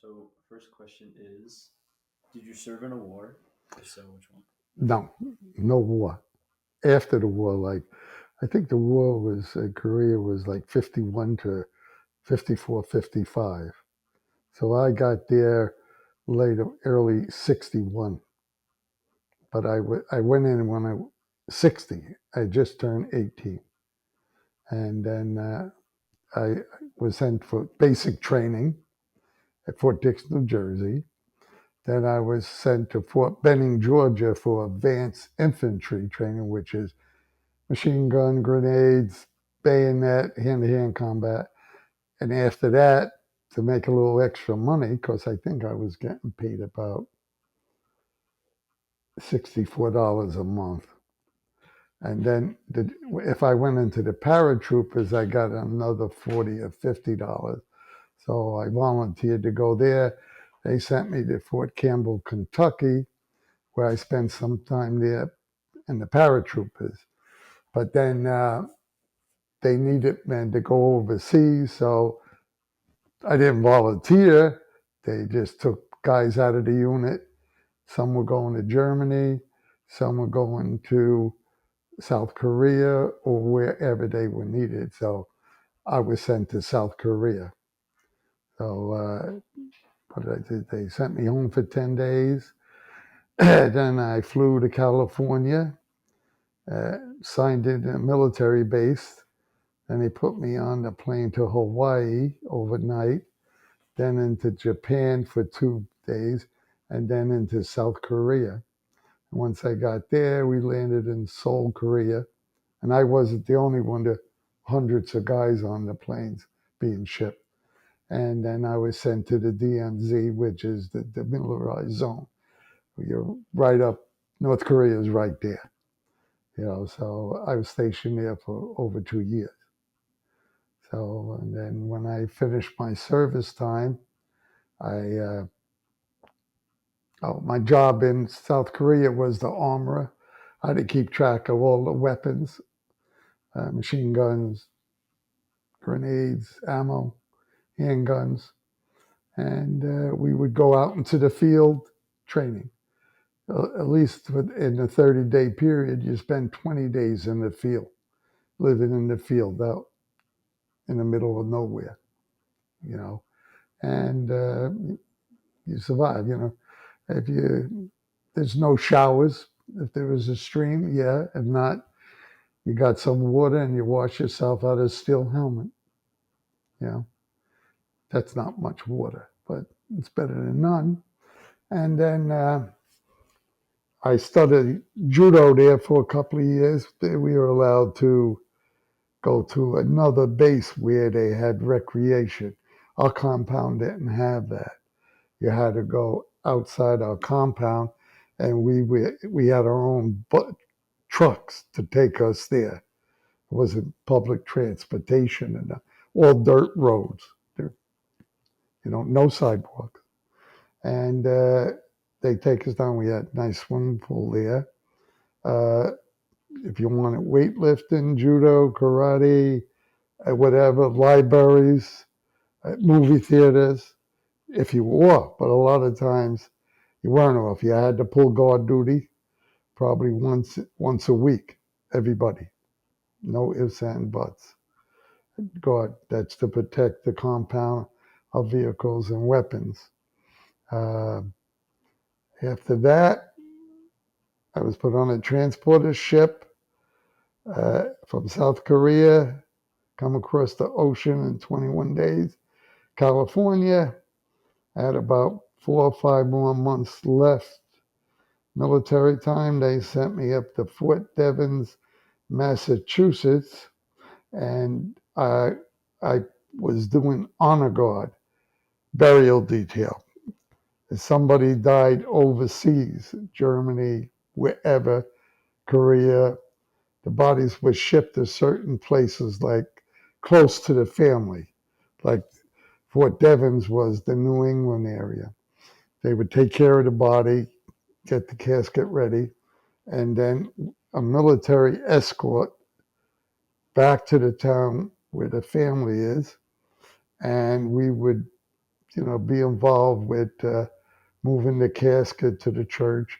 So, first question is, did you serve in a war? If so, which one? No, no war. After the war, like I think the war was Korea was like 51 to 54, 55. So I got there later, early 61. But I went in when I 60. I just turned 18. And then I was sent for basic training at Fort Dix, New Jersey. Then I was sent to Fort Benning, Georgia for advanced infantry training, which is machine gun, grenades, bayonet, hand-to-hand combat. And after that, to make a little extra money, because I think I was getting paid about $64 a month. And then if I went into the paratroopers, I got another $40 or $50. So I volunteered to go there. They sent me to Fort Campbell, Kentucky, where I spent some time there in the paratroopers. But then they needed men to go overseas, so I didn't volunteer. They just took guys out of the unit. Some were going to Germany, some were going to South Korea or wherever they were needed. So I was sent to South Korea. So what did I do? They sent me home for 10 days. Then I flew to California, signed in a military base. Then they put me on the plane to Hawaii overnight, then into Japan for 2 days, and then into South Korea. And once I got there, we landed in Seoul, Korea. And I wasn't the only one. There hundreds of guys on the planes being shipped. And then I was sent to the DMZ, which is the demilitarized zone. You're right up, North Korea is right there. So I was stationed there for over 2 years. So, and then when I finished my service time, I my job in South Korea was the armorer. I had to keep track of all the weapons, machine guns, grenades, ammo, handguns, and we would go out into the field training. At least in the 30-day period, you spend 20 days in the field, living in the field out in the middle of nowhere, you know, and you survive. If you there's no showers. If there was a stream, yeah. If not, you got some water and you wash yourself out of a steel helmet. You know, that's not much water, but it's better than none. And then I studied judo there for a couple of years. We were allowed to go to another base where they had recreation. Our compound didn't have that. You had to go outside our compound, and we had our own trucks to take us there. It wasn't public transportation, and all dirt roads. There, no sidewalks. And they take us down. We had a nice swimming pool there. Uh, if you wanted weightlifting, judo, karate, whatever, libraries, movie theaters, if you were off. But a lot of times you weren't off. You had to pull guard duty probably once a week, everybody. No ifs and buts. Guard, that's to protect the compound of vehicles and weapons. Uh, After that, I was put on a transporter ship from South Korea, come across the ocean in 21 days. California, I had about 4 or 5 more months left. Military time, they sent me up to Fort Devens, Massachusetts, and I was doing honor guard, burial detail. If somebody died overseas, Germany, wherever, Korea, the bodies were shipped to certain places like close to the family. Like Fort Devens was the New England area. They would take care of the body, get the casket ready, and then a military escort back to the town where the family is, and we would be involved with moving the casket to the church,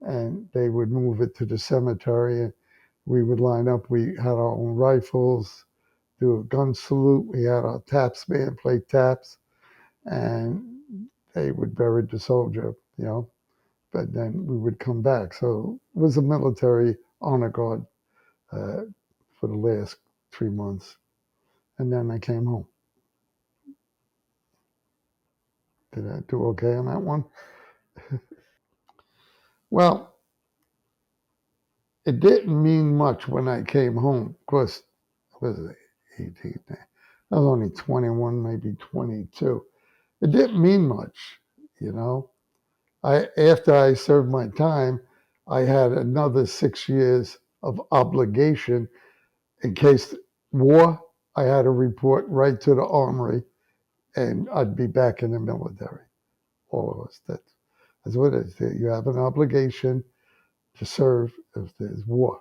and they would move it to the cemetery, and we would line up. We had our own rifles, do a gun salute. We had our taps man play taps, and they would bury the soldier. But then we would come back. So it was a military honor guard uh, for the last 3 months, and then I came home. Did I do okay on that one? Well, it didn't mean much when I came home. Of course, I was 18. I was only 21, maybe 22. It didn't mean much, you know. After I served my time, I had another 6 years of obligation in case war. I had to report right to the armory, and I'd be back in the military. All of us. That's what it is. You have an obligation to serve if there's war.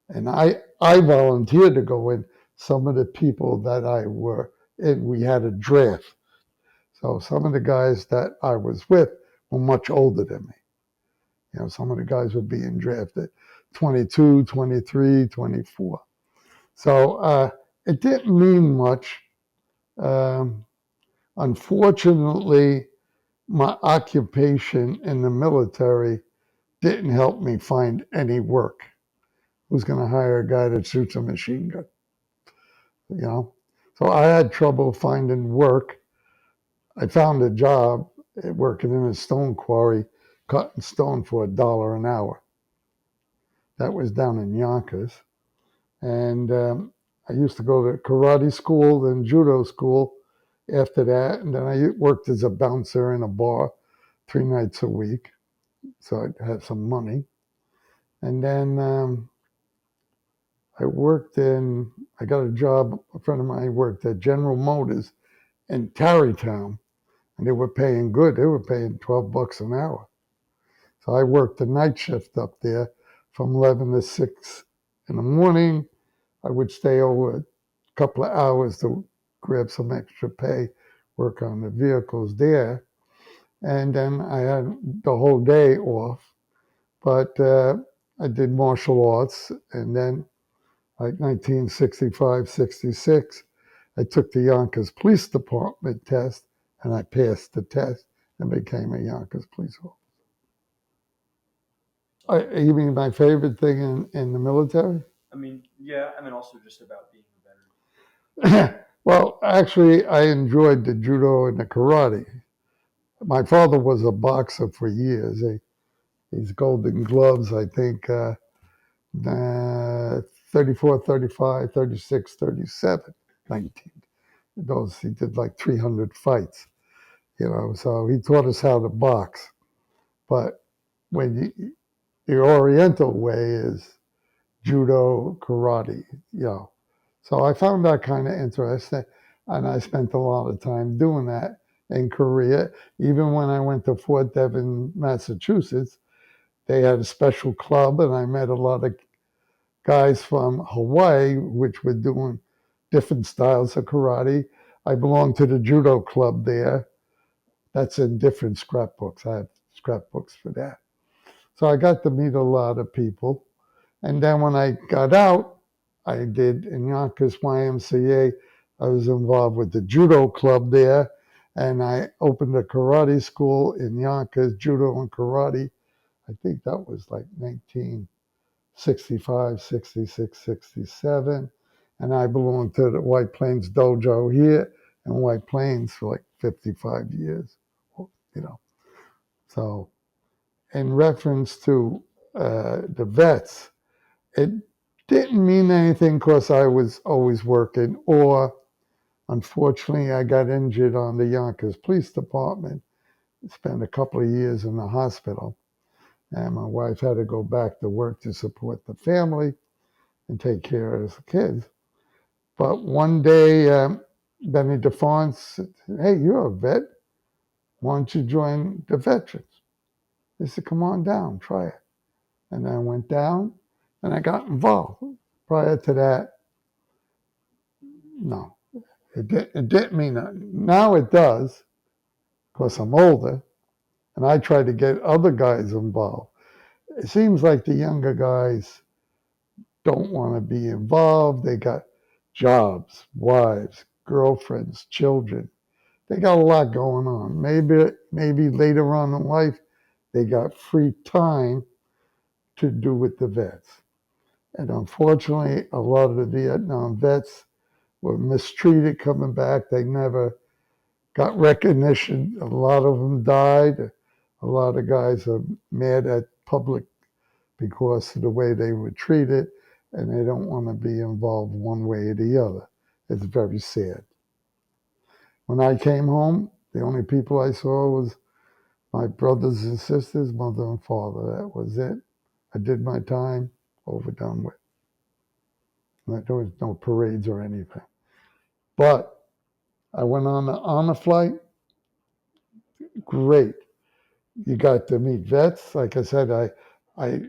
And I volunteered to go in. Some of the people that I were in, we had a draft. So some of the guys that I was with were much older than me. Some of the guys were being drafted 22, 23, 24. So it didn't mean much. Um, Unfortunately, my occupation in the military didn't help me find any work. Who's going to hire a guy that shoots a machine gun? You know, so I had trouble finding work. I found a job working in a stone quarry, cutting stone for $1 an hour. That was down in Yonkers, and I used to go to karate school, then judo school. After that, and then I worked as a bouncer in a bar 3 nights a week, so I had some money. And then I got a job. A friend of mine worked at General Motors in Tarrytown, and they were paying good. They were paying $12 an hour. So I worked the night shift up there from 11 to 6 in the morning. I would stay over a couple of hours to grab some extra pay, work on the vehicles there. And then I had the whole day off. But I did martial arts, and then like 1965, 66, I took the Yonkers Police Department test, and I passed the test and became a Yonkers police officer. You mean my favorite thing in the military? I mean, yeah. I mean, also just about being a veteran. Well, actually, I enjoyed the judo and the karate. My father was a boxer for years. He's Golden Gloves, I think, 34, 35, 36, 37, 19. He did like 300 fights. So he taught us how to box. But the Oriental way is judo, karate. So I found that kind of interesting, and I spent a lot of time doing that in Korea. Even when I went to Fort Devon, Massachusetts, they had a special club, and I met a lot of guys from Hawaii, which were doing different styles of karate. I belonged to the judo club there. That's in different scrapbooks. I have scrapbooks for that. So I got to meet a lot of people. And then when I got out, I did in Yonkers YMCA. I was involved with the judo club there, and I opened a karate school in Yonkers, judo and karate. I think that was like 1965, 66, 67. And I belonged to the White Plains Dojo here in White Plains for like 55 years, you know. So, in reference to the vets, it didn't mean anything because I was always working, or unfortunately, I got injured on the Yonkers Police Department. Spent a couple of years in the hospital, and my wife had to go back to work to support the family and take care of the kids. But one day, Benny DeFont said, "Hey, you're a vet. Why don't you join the veterans?" He said, "Come on down, try it." And I went down and I got involved. Prior to that, no, it didn't mean that. Now it does. because I'm older, and I try to get other guys involved. It seems like the younger guys don't want to be involved. They got jobs, wives, girlfriends, children. They got a lot going on. Maybe later on in life they got free time to do with the vets. And unfortunately, a lot of the Vietnam vets were mistreated coming back. They never got recognition. A lot of them died. A lot of guys are mad at public because of the way they were treated, and they don't want to be involved one way or the other. It's very sad. When I came home, the only people I saw was my brothers and sisters, mother and father. That was it. I did my time, overdone with. There was no parades or anything. But I went on a flight. Great. You got to meet vets. Like I said, I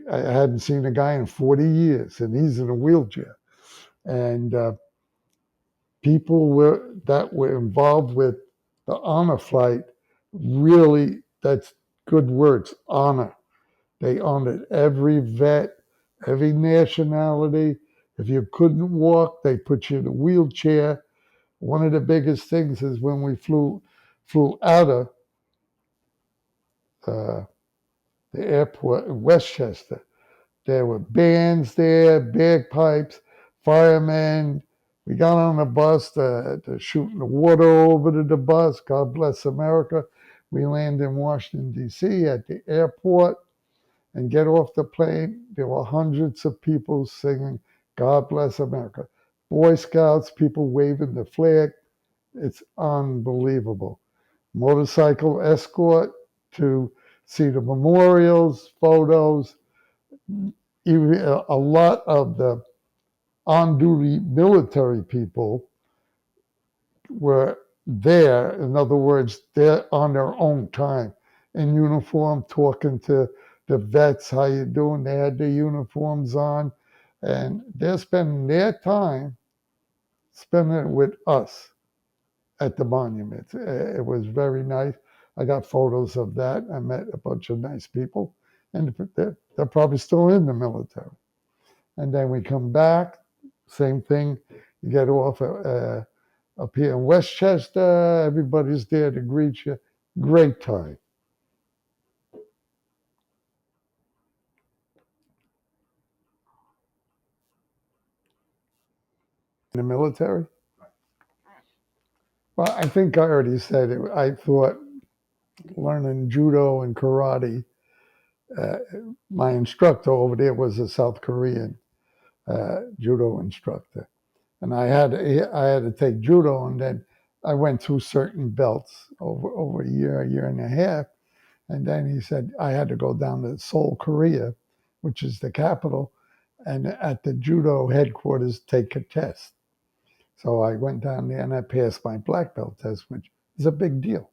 hadn't seen a guy in 40 years, and he's in a wheelchair. And people that were involved with the honor flight really, that's good words, honor. They honored every vet, every nationality. If you couldn't walk, they put you in a wheelchair. One of the biggest things is when we flew out of uh, the airport in Westchester. There were bands there, bagpipes, firemen. We got on a bus, they're shooting the water over to the bus. God bless America. We land in Washington, D.C. at the airport and get off the plane. There were hundreds of people singing God bless America. Boy Scouts, people waving the flag. It's unbelievable. Motorcycle escort to see the memorials, photos. Even a lot of the on-duty military people were there. In other words, they're on their own time in uniform, talking to the vets, how you doing? They had their uniforms on, and they're spending their time spending it with us at the monument. It was very nice. I got photos of that. I met a bunch of nice people, and they're probably still in the military. And then we come back, same thing. You get off up here in Westchester. Everybody's there to greet you. Great time. In the military? Well, I think I already said it. I thought learning judo and karate. Uh, my instructor over there was a South Korean judo instructor, and I had to take judo, and then I went through certain belts over a year and a half, and then he said I had to go down to Seoul, Korea, which is the capital, and at the judo headquarters take a test. So I went down there and I passed my black belt test, which is a big deal,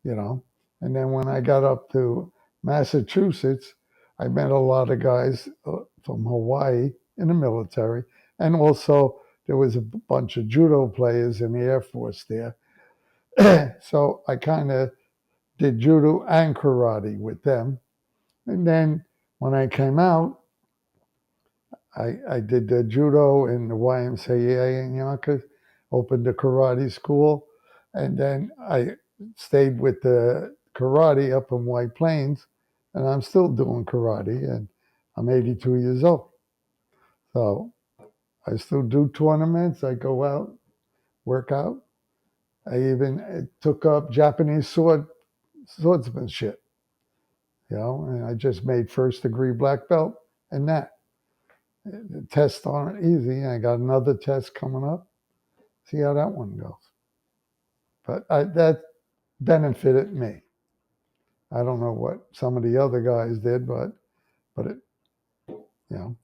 you know. And then when I got up to Massachusetts, I met a lot of guys from Hawaii in the military, and also there was a bunch of judo players in the Air Force there. So I kind of did judo and karate with them. And then when I came out, I did the judo in the YMCA in Yonkers, opened the karate school, and then I stayed with the karate up in White Plains, and I'm still doing karate, and I'm 82 years old. So I still do tournaments. I go out, work out. I even took up Japanese swordsmanship, and I just made first degree black belt in that. The tests aren't easy. I got another test coming up. See how that one goes. But that benefited me. I don't know what some of the other guys did, but it, you know.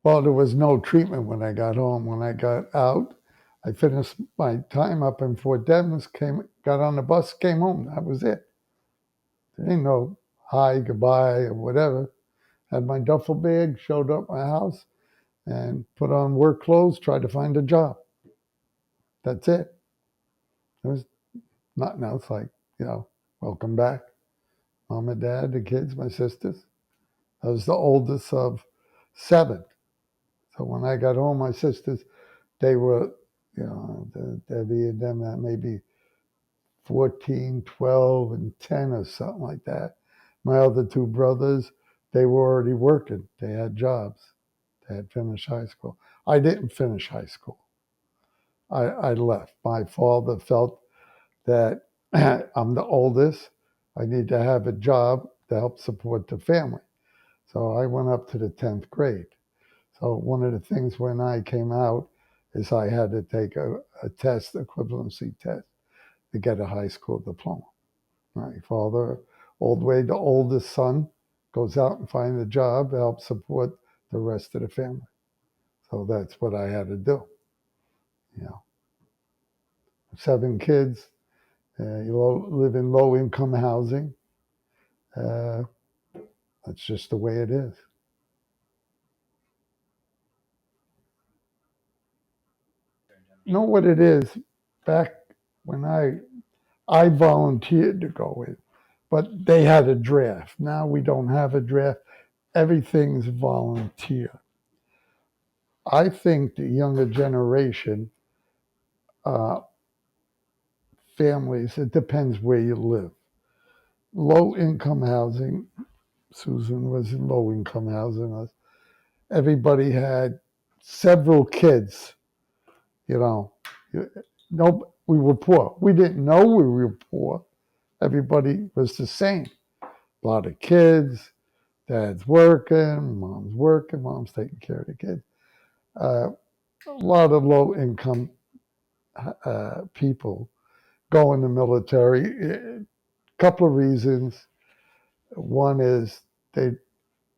Well, there was no treatment when I got home. When I got out, I finished my time up in Fort Devens, got on the bus, came home. That was it. There ain't no hi, goodbye, or whatever. Had my duffel bag, showed up at my house, and put on work clothes, tried to find a job. That's it. There was nothing else like, welcome back, mom and dad, the kids, my sisters. I was the oldest of seven. So when I got home, my sisters, they were, Debbie and them at maybe 14, 12, and 10 or something like that. My other two brothers, they were already working. They had jobs. They had finished high school. I didn't finish high school. I left. My father felt that I'm the oldest. I need to have a job to help support the family. So I went up to the 10th grade. So one of the things when I came out is I had to take a test, equivalency test, to get a high school diploma. My father, old way, the oldest son, goes out and finds a job to help support the rest of the family. So that's what I had to do. You know, 7 kids, you live in low income housing. Uh, that's just the way it is. You know what it is? Back when I volunteered to go in, but they had a draft. Now we don't have a draft. Everything's volunteer. I think the younger generation, uh, families, it depends where you live. Low income housing, Susan was in low income housing. Everybody had several kids, you know. No, we were poor. We didn't know we were poor. Everybody was the same. A lot of kids, dad's working, mom's taking care of the kids. Uh, a lot of low income people go in the military. A couple of reasons. One is they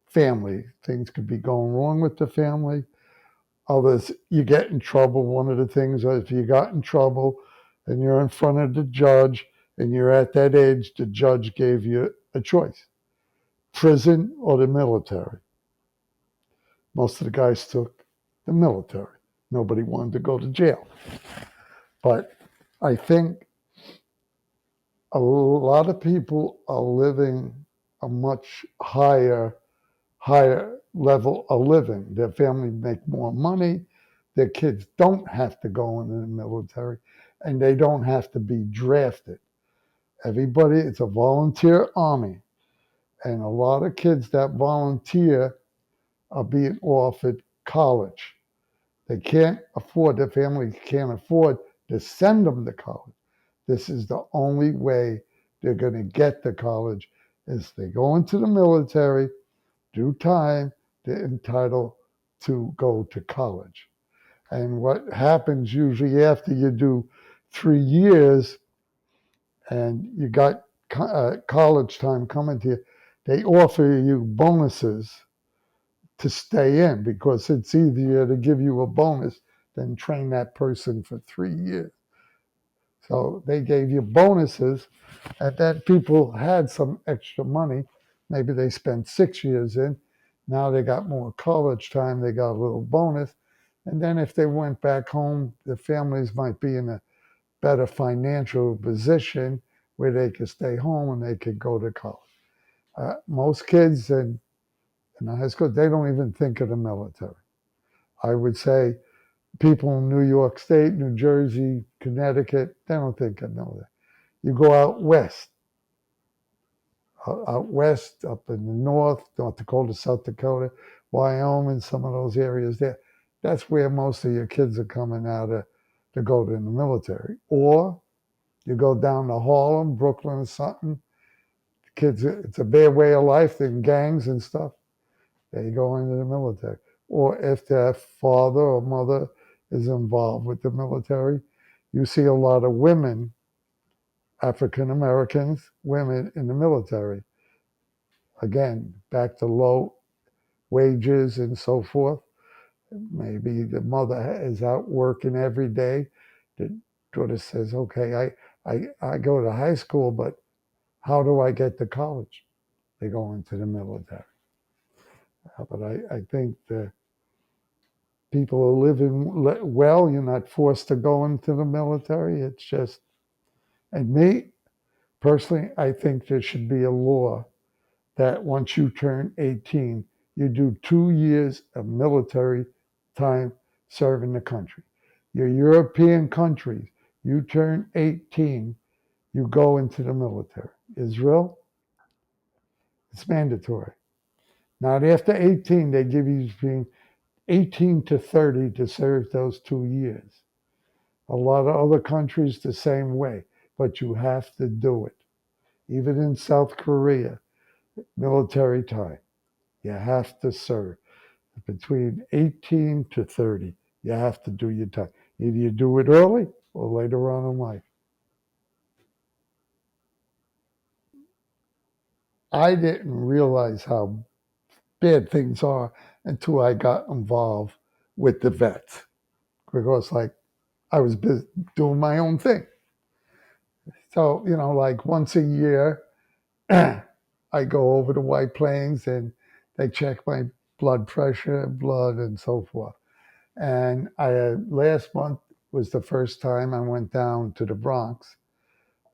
family. Things could be going wrong with the family. Others, you get in trouble. One of the things is if you got in trouble and you're in front of the judge and you're at that age, the judge gave you a choice: prison or the military. Most of the guys took the military. Nobody wanted to go to jail. But I think a lot of people are living a much higher level of living. Their family make more money. Their kids don't have to go into the military, and they don't have to be drafted. Everybody, it's a volunteer army, and a lot of kids that volunteer are being offered college. They can't afford, their family can't afford to send them to college. This is the only way they're going to get to college is they go into the military, do time, they're entitled to go to college. And what happens usually after you do 3 years and you got college time coming to you, they offer you bonuses to stay in because it's easier to give you a bonus than train that person for 3 years. So they gave you bonuses, and then people had some extra money. Maybe they spent 6 years in. Now they got more college time. They got a little bonus. And then if they went back home, the families might be in a better financial position where they could stay home and they could go to college. Most kids in high school, they don't even think of the military. I would say people in New York State, New Jersey, Connecticut, they don't think of military. You go out west, up in the North Dakota, South Dakota, Wyoming, some of those areas there. That's where most of your kids are coming out to go to the military. Or you go down to Harlem, Brooklyn, or something. Kids, it's a bad way of life. They're in gangs and stuff. They go into the military. Or if their father or mother is involved with the military, you see a lot of women, African Americans, women in the military. Again, back to low wages and so forth. Maybe the mother is out working every day. The daughter says, okay, I go to high school, but how do I get to college? They go into the military. But I think People are living well. You're not forced to go into the military. It's just, and me personally, I think there should be a law that once you turn 18, you do 2 years of military time serving the country. Your European countries, you turn 18, you go into the military. Israel, it's mandatory. Not after 18, they give you between 18 to 30 to serve those 2 years. A lot of other countries the same way, but you have to do it. Even in South Korea, military time, you have to serve. Between 18 to 30, you have to do your time. Either you do it early or later on in life. I didn't realize how bad things are until I got involved with the vets because, like, I was busy doing my own thing. So, like once a year, I go over to White Plains and they check my blood pressure, blood, and so forth. And last month was the first time I went down to the Bronx,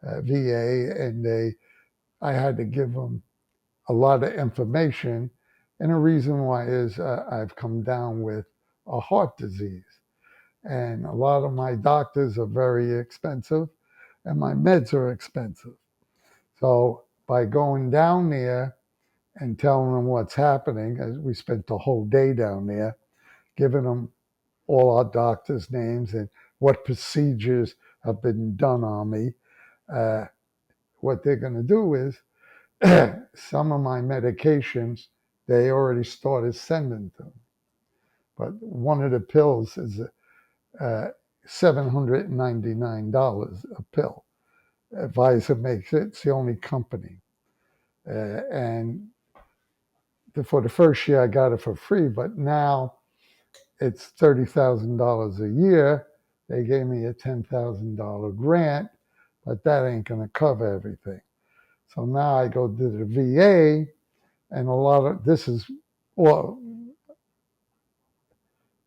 VA, and I had to give them a lot of information. And the reason why is I've come down with a heart disease. And a lot of my doctors are very expensive, and my meds are expensive. So by going down there and telling them what's happening, as we spent the whole day down there, giving them all our doctors' names and what procedures have been done on me, what they're going to do is some of my medications they already started sending to me. But one of the pills is $799 a pill. Pfizer makes it. It's the only company. And for the first year, I got it for free, but now it's $30,000 a year. They gave me a $10,000 grant, but that ain't going to cover everything. So now I go to the VA, and a lot of this is, well,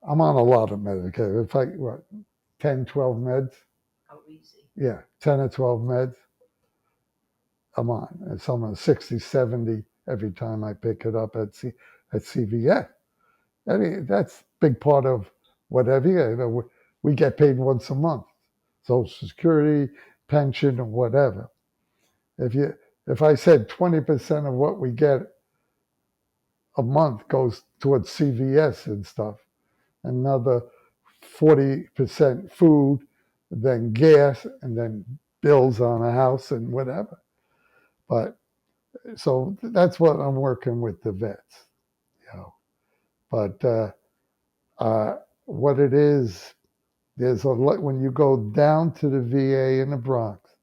I'm on a lot of medication. In fact, what, 10, 12 meds? Oh, easy. Yeah, 10 or 12 meds I'm on. And some are 60, 70 every time I pick it up at CVS. I mean, that's a big part of whatever. We get paid once a month, Social Security, pension, or whatever. If I said 20% of what we get a month goes towards CVS and stuff, another 40% food, then gas, and then bills on a house and whatever. But so that's what I'm working with the vets, you know. But what it is, there's a lot when you go down to the VA in the Bronx.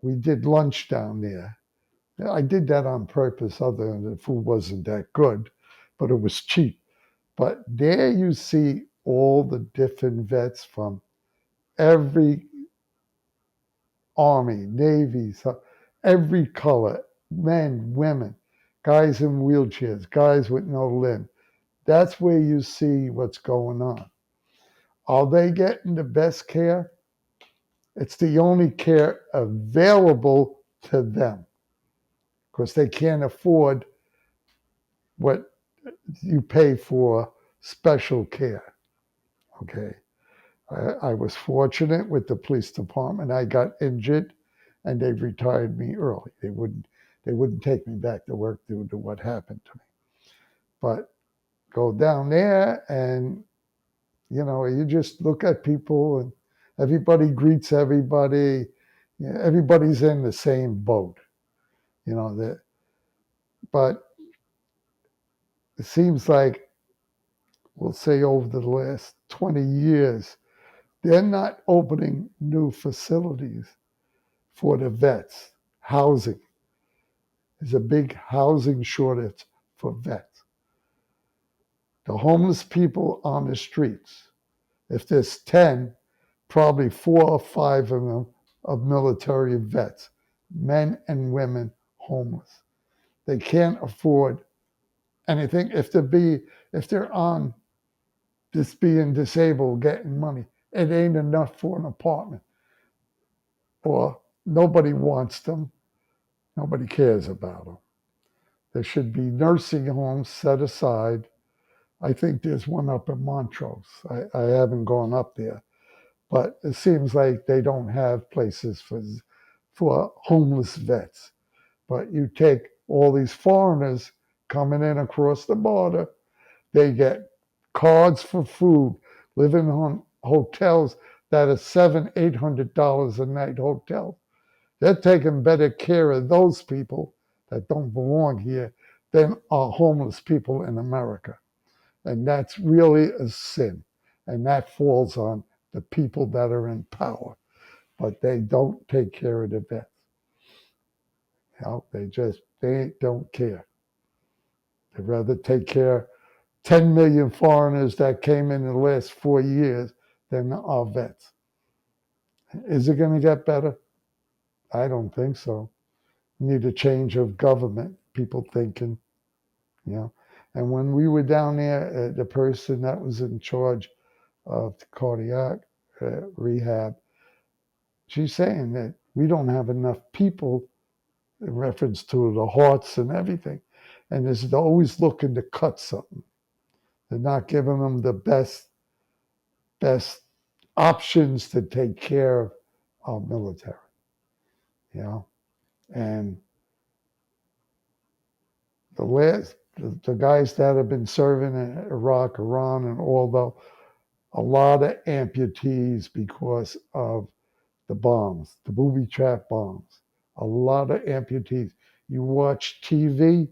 We did lunch down there. I did that on purpose, other than the food wasn't that good, but it was cheap. But there you see all the different vets from every army, navy, so every color, men, women, guys in wheelchairs, guys with no limb. That's where you see what's going on. Are they getting the best care? It's the only care available to them because they can't afford what you pay for special care. Okay. I was fortunate with the police department. I got injured and they retired me early. They wouldn't take me back to work due to what happened to me. But go down there and you just look at people and everybody greets everybody. Everybody's in the same boat. That but it seems like we'll say over the last 20 years, they're not opening new facilities for the vets. Housing. There's a big housing shortage for vets. The homeless people on the streets, if there's 10, probably 4 or 5 of them are military vets, men and women homeless. They can't afford anything. If they're on just being disabled, getting money. It ain't enough for an apartment. Or nobody wants them. Nobody cares about them. There should be nursing homes set aside. I think there's one up in Montrose. I haven't gone up there, but it seems like they don't have places for homeless vets. But you take all these foreigners coming in across the border, they get cards for food, living on hotels that are $700-800 a night hotels. They're taking better care of those people that don't belong here than our homeless people in America. And that's really a sin. And that falls on the people that are in power. But they don't take care of the vets. They don't care. They'd rather take care of 10 million foreigners that came in the last 4 years than our vets. Is it going to get better? I don't think so. We need a change of government, people thinking, you know. And when we were down there, the person that was in charge of the cardiac rehab, she's saying that we don't have enough people in reference to the hearts and everything. And they're always looking to cut something. They're not giving them the best options to take care of our military, you know. And the guys that have been serving in Iraq, Iran, and a lot of amputees because of the bombs, the booby trap bombs. A lot of amputees. You watch TV,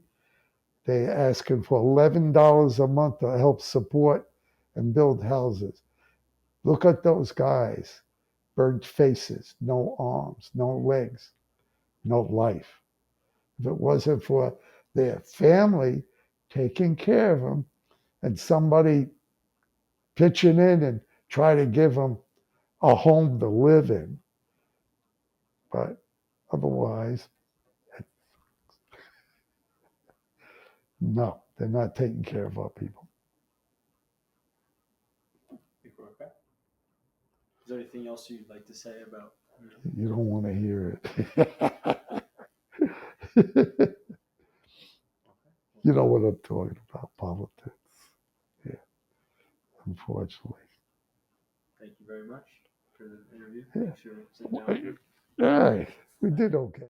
they asking for $11 a month to help support and build houses. Look at those guys. Burnt faces, no arms, no legs, no life. If it wasn't for their family taking care of them and somebody pitching in and try to give them a home to live in. But otherwise, no, they're not taking care of our people. Okay. Is there anything else you'd like to say about? You don't want to hear it. You know what I'm talking about, politics. Yeah, unfortunately. Thank you very much for the interview. Yeah. Thanks for sitting down with me. All right, we did okay.